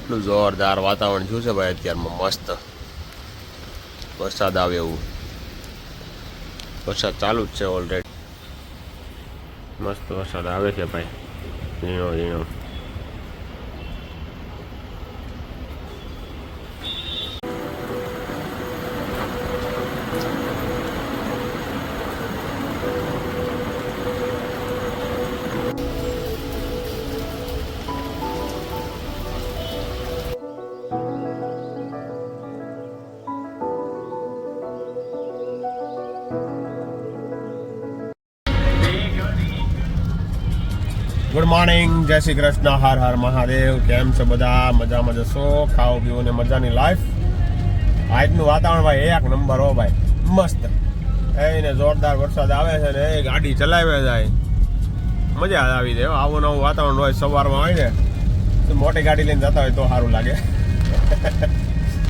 એટલું જોરદાર વાતાવરણ થયું છે ભાઈ અત્યારમાં મસ્ત વરસાદ આવે એવું વરસાદ ચાલુ જ છે ઓલરેડી મસ્ત વરસાદ આવે છે ભાઈ ઝીણો ઝીણો ગુડ મોર્નિંગ જય શ્રી કૃષ્ણ હર હર મહાદેવ કેમ છો બધા મજામાં જશો ખાઓ પીવો ને મજાની લાઈફ આજનું વાતાવરણ ભાઈ એક નંબર હો ભાઈ મસ્ત એને જોરદાર વરસાદ આવે છે ને એ ગાડી ચલાવે જાય મજા આવી જાય આવું નવું વાતાવરણ હોય સવારમાં હોય ને તો મોટી ગાડી લઈને જતા હોય તો સારું લાગે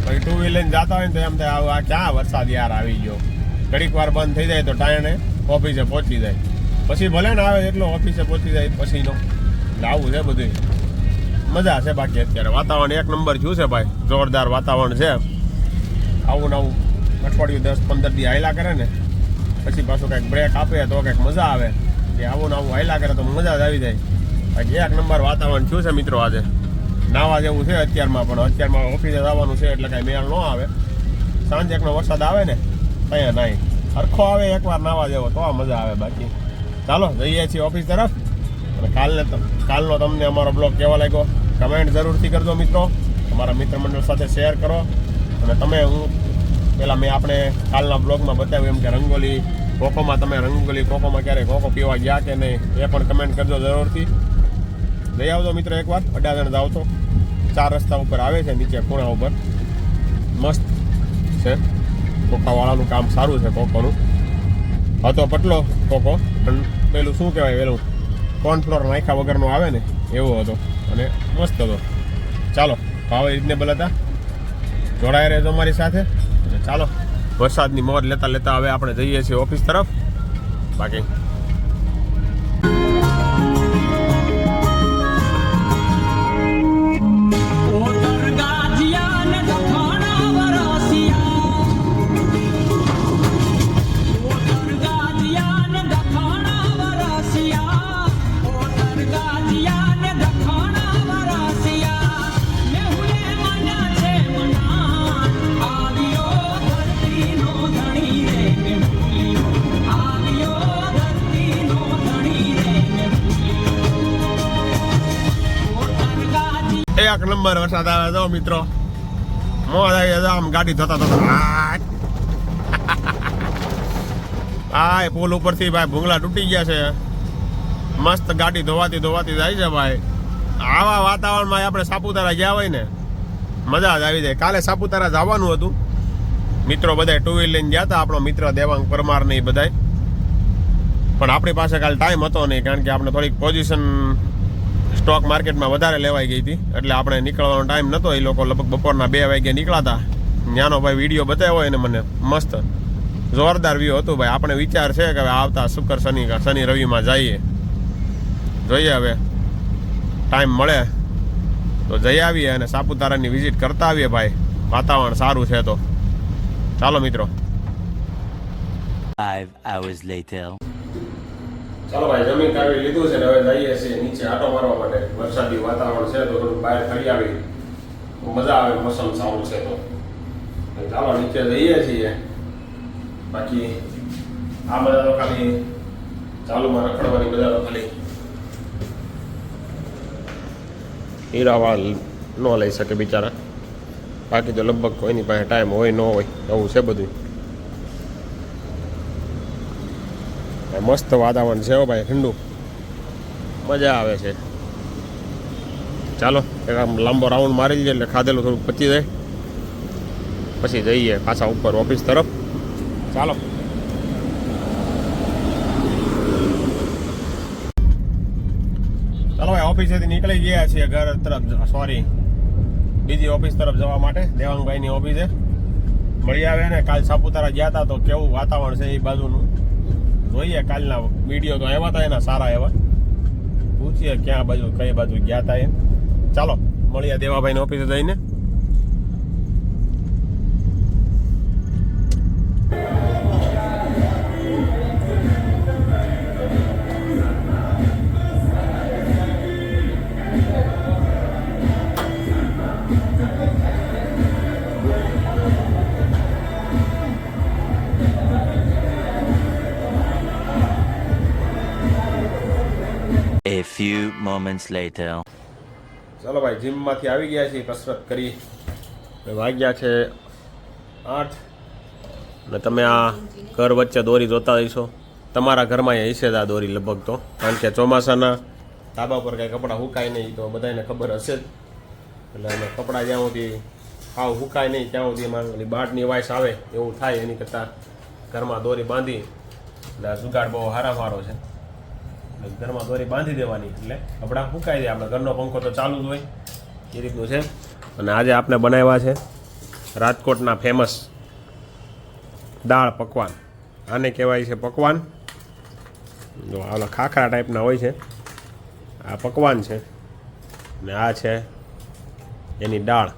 પછી ટુ વ્હીલ લઈને જતા હોય ને તો એમ થાય આ ક્યાં વરસાદ યાર આવી ગયો ઘડીક વાર બંધ થઈ જાય તો ટાણે ઓફિસે પહોંચી જાય પછી ભલે ને આવે એટલો ઓફિસે પહોંચી જાય પછીનો આવું છે બધું મજા છે બાકી અત્યારે વાતાવરણ એક નંબર થયું છે ભાઈ જોરદાર વાતાવરણ છે આવું નવું અઠવાડિયું 10-15 દી હાયલા કરે ને પછી પાછું કંઈક બ્રેક આપે તો કંઈક મજા આવે કે આવું નવું હાયલા કરે તો મજા જ આવી જાય બાકી એક નંબર વાતાવરણ થયું છે મિત્રો આજે નાવા જેવું છે અત્યારમાં પણ અત્યારમાં ઓફિસે જવાનું છે એટલે કાંઈ મેળ ન આવે સાંજે એકનો વરસાદ આવે ને ત્યાં નહીં સરખો આવે એકવાર નાવા જેવો તો મજા આવે બાકી ચાલો જઈએ છીએ ઓફિસ તરફ અને કાલનો તમને અમારો બ્લોગ કેવો લાગ્યો કમેન્ટ જરૂરથી કરજો મિત્રો તમારા મિત્ર મંડળ સાથે શેર કરો અને તમે મેં આપણે કાલના બ્લોગમાં બતાવ્યું એમ કે રંગોલી કોકોમાં તમે રંગોલી કોકોમાં ક્યારે કોકો પીવા ગયા કે નહીં એ પણ કમેન્ટ કરજો જરૂરથી જઈ આવજો મિત્રો એકવાર અડાજણ જાવ તો 4 રસ્તા ઉપર આવે છે નીચે ખૂણા ઉપર મસ્ત છે કોકાવાળાનું કામ સારું છે કોકોનું હતો પટલો કોકો પણ પેલું શું કહેવાય પેલું કોર્નફ્લોર નાખ્યા વગરનો આવે ને એવો હતો અને મસ્ત હતો ચાલો ભાવ રિઝનેબલ હતા જોડાઈ રહેજો અમારી સાથે અને ચાલો વરસાદની મોજ લેતા લેતા હવે આપણે જઈએ છીએ ઓફિસ તરફ બાકી એક નંબર વરસાદ આવે જો મિત્રો મોજ આવી આમ ગાડી થતા હા પુલ ઉપરથી ભાઈ ભૂંગળા તૂટી ગયા છે મસ્ત ગાડી ધોવાતી જાય છે ભાઈ આવા વાતાવરણમાં આપણે સાપુતારા ગયા હોય ને મજા જ આવી જાય કાલે સાપુતારા જવાનું હતું મિત્રો બધા ટુ વ્હીલ લઈને ગયા હતા આપણો મિત્ર દેવાંગ પરમાર ને બધા પણ આપણી પાસે કાલે ટાઈમ હતો નહીં કારણ કે આપણે થોડીક પોઝિશન સ્ટોક માર્કેટમાં વધારે લેવાઈ ગઈ હતી એટલે આપણે નીકળવાનો ટાઈમ નહોતો એ લોકો લગભગ બપોરના 2 વાગ્યે નીકળ્યા ત્યાંનો ભાઈ વિડીયો બતાવ્યો હોય ને મને મસ્ત જોરદાર વ્યૂ હતું ભાઈ આપણે વિચાર છે કે આવતા શુક્ર શનિ રવિમાં જઈએ જોઈએ હવે ટાઈમ મળે તો જઈ આવીએ અને સાપુતારાની વિઝિટ કરતા આવીએ ભાઈ વાતાવરણ સારું છે તો ચાલો મિત્રો 5 hours later ચાલો ભાઈ જમીન કાઢી લીધું છે ને હવે જઈએ છીએ નીચે આટો મારવા માટે વરસાદી વાતાવરણ છે તો થોડું બહાર ફરી આવી મજા આવે મોસમ સારું છે તો ચાલો નીચે જઈએ છીએ બાકી આ બધા તો ખાલી ચાલુમાં રખડવાની બધા તો ખાલી હીરાવાળ ન લઈ શકે બિચારા બાકી તો લગભગ કોઈની પાસે ટાઈમ હોય ન હોય એવું છે બધું મસ્ત વાતાવરણ છે ભાઈ ઠંડુ મજા આવે છે ચાલો એક આમ લાંબો રાઉન્ડ મારી લઈએ એટલે ખાધેલું થોડુંક પચી જાય પછી જઈએ પાછા ઉપર ઓફિસ તરફ ચાલો ભાઈ ઓફિસેથી નીકળી ગયા છીએ ઘર તરફ સોરી બીજી ઓફિસ તરફ જવા માટે દેવાંગભાઈની ઓફિસે મળી આવે ને કાલ સાપુતારા ગયા હતા તો કેવું વાતાવરણ છે એ બાજુનું જોઈએ કાલના વિડીયો તો આવ્યા હતા એના સારા એવા પૂછીએ ક્યાં બાજુ કઈ બાજુ ગયા હતા એ ચાલો મળ્યા દેવાભાઈને ઓફિસે જઈને. A few moments later. ચાલો ભાઈ જીમમાંથી આવી ગયા છીએ, કસરત કરી. વાગ્યા છે 8 ને તમે આ ઘર વચ્ચે દોરી જોતા હશો. તમારા ઘરમાં અહીંયા હશે જ આ દોરી લગભગ તો, કારણ કે ચોમાસાના ધાબા પર કાંઈ કપડાં સુકાય નહીં તો બધાને ખબર હશે જ. એટલે અમે કપડાં જ્યાં સુધી હાવ સુકાય નહીં ત્યાં સુધી એમાં ઓલી બાટની વાઇસ આવે એવું થાય, એની કરતાં ઘરમાં દોરી બાંધી એટલે આ જુગાડ બહુ હારામારો છે. ઘરમાં દોરી બાંધી દેવાની એટલે કપડાં સુકાઈ જાય. આપણે ઘરનો પંખો તો ચાલુ જ હોય એ રીતનું છે. અને આજે આપણે બનાવ્યા છે રાજકોટના ફેમસ દાળ પકવાન. આને કહેવાય છે પકવાન. જો આલા ખાખરા ટાઈપના હોય છે, આ પકવાન છે ને આ છે એની દાળ.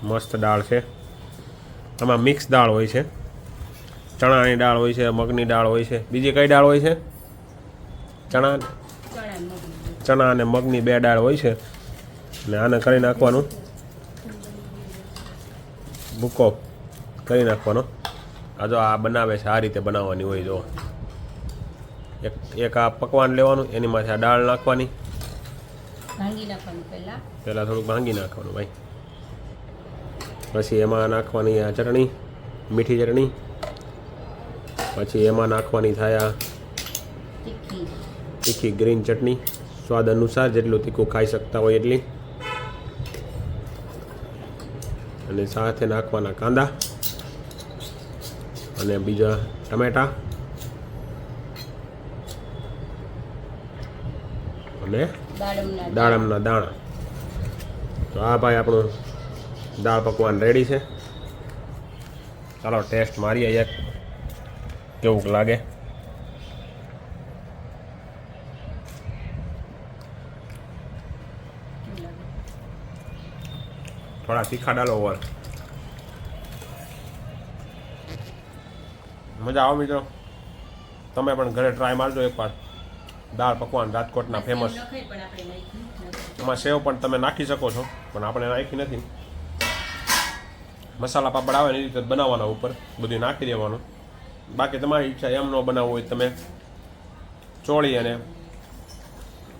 મસ્ત દાળ છે. આમાં મિક્સ દાળ હોય છે, ચણાની દાળ હોય છે, મગની દાળ હોય છે. બીજી કઈ દાળ હોય છે? ચણા અને મગની 2 દાળ હોય છે. ને આને કરી નાખવાનું, ભૂકો કરી નાખવાનો. આ જો આ બનાવે છે આ રીતે બનાવવાની હોય. જો એક આ પકવાન લેવાનું, એની માથે આ દાળ નાખવાની, પહેલાં થોડુંક ભાંગી નાખવાનું ભાઈ. પછી એમાં નાખવાની આ ચટણી, મીઠી ચટણી. પછી એમાં નાખવાની થાય આ તીખી ગ્રીન ચટણી, સ્વાદ અનુસાર જેટલું તીખું ખાઈ શકતા હોય એટલી. અને સાથે નાખવાના કાંદા અને બીજા ટમેટા અને દાડમના દાણા. તો આ ભાઈ આપણું દાળ પકવાન રેડી છે. ચાલો ટેસ્ટ મારીએ એક કેવું લાગે. થોડા તીખા ડાલો ઓવર. મજા આવે મિત્રો. તમે પણ ઘરે ટ્રાય મારજો એકવાર. દાળ પકવાન રાજકોટના ફેમસ. એમાં સેવ પણ તમે નાખી શકો છો, પણ આપણે નાખી નથી. મસાલા પાપડ આવે ને એ રીતે બનાવવાના, ઉપર બધું નાખી દેવાનું. બાકી તમારી ઈચ્છા એમ ન બનાવવું હોય તમે ચોળી અને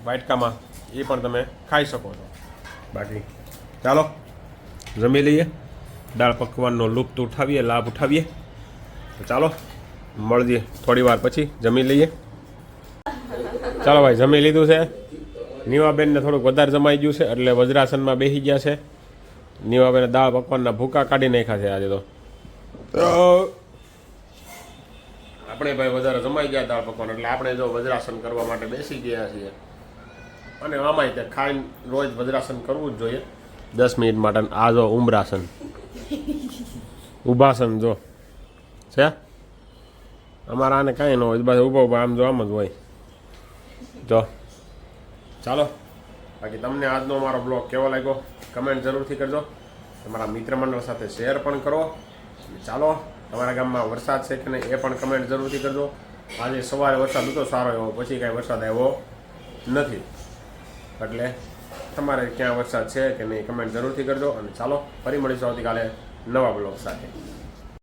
વાટકામાં એ પણ તમે ખાઈ શકો છો. બાકી ચાલો જમી લઈએ, દાળ પકવાનનો લુપ્ત ઉઠાવીએ, લાભ ઉઠાવીએ. તો ચાલો મળીએ થોડી વાર પછી, જમી લઈએ. ચાલો ભાઈ જમી લીધું છે. નીવાબેનને થોડુંક વધારે જમાઈ ગયું છે એટલે વજ્રાસનમાં બેસી ગયા છે. નીવાબેને દાળ પકવાનના ભૂકા કાઢી નાખ્યા છે આજે. તો આપણે ભાઈ વધારે જમાઈ ગયા દાળ પકવાન એટલે આપણે જો વજ્રાસન કરવા માટે બેસી ગયા છીએ. અને આમાંય તે ખાઈને રોજ વજ્રાસન કરવું જ જોઈએ 10 મિનિટ માટે. આ જો ઉમરાસન, ઊભાસન જો છે અમારા. આને કાંઈ ન હોય, બસ ઊભો આમ જો આમ જ હોય. જો ચાલો, બાકી તમને આજનો અમારો બ્લોગ કેવો લાગ્યો કમેન્ટ જરૂરથી કરજો. તમારા મિત્ર મંડળ સાથે શેર પણ કરો. ચાલો, તમારા ગામમાં વરસાદ છે કે નહીં એ પણ કમેન્ટ જરૂરથી કરજો. આજે સવારે વરસાદ હતો સારો એવો, પછી કાંઈ વરસાદ આવ્યો નથી. એટલે તમારે ક્યાં વરસાદ છે કે નહીં કમેન્ટ જરૂરથી કરજો. અને ચાલો ફરી મળીશું આવતીકાલે નવા બ્લોગ સાથે.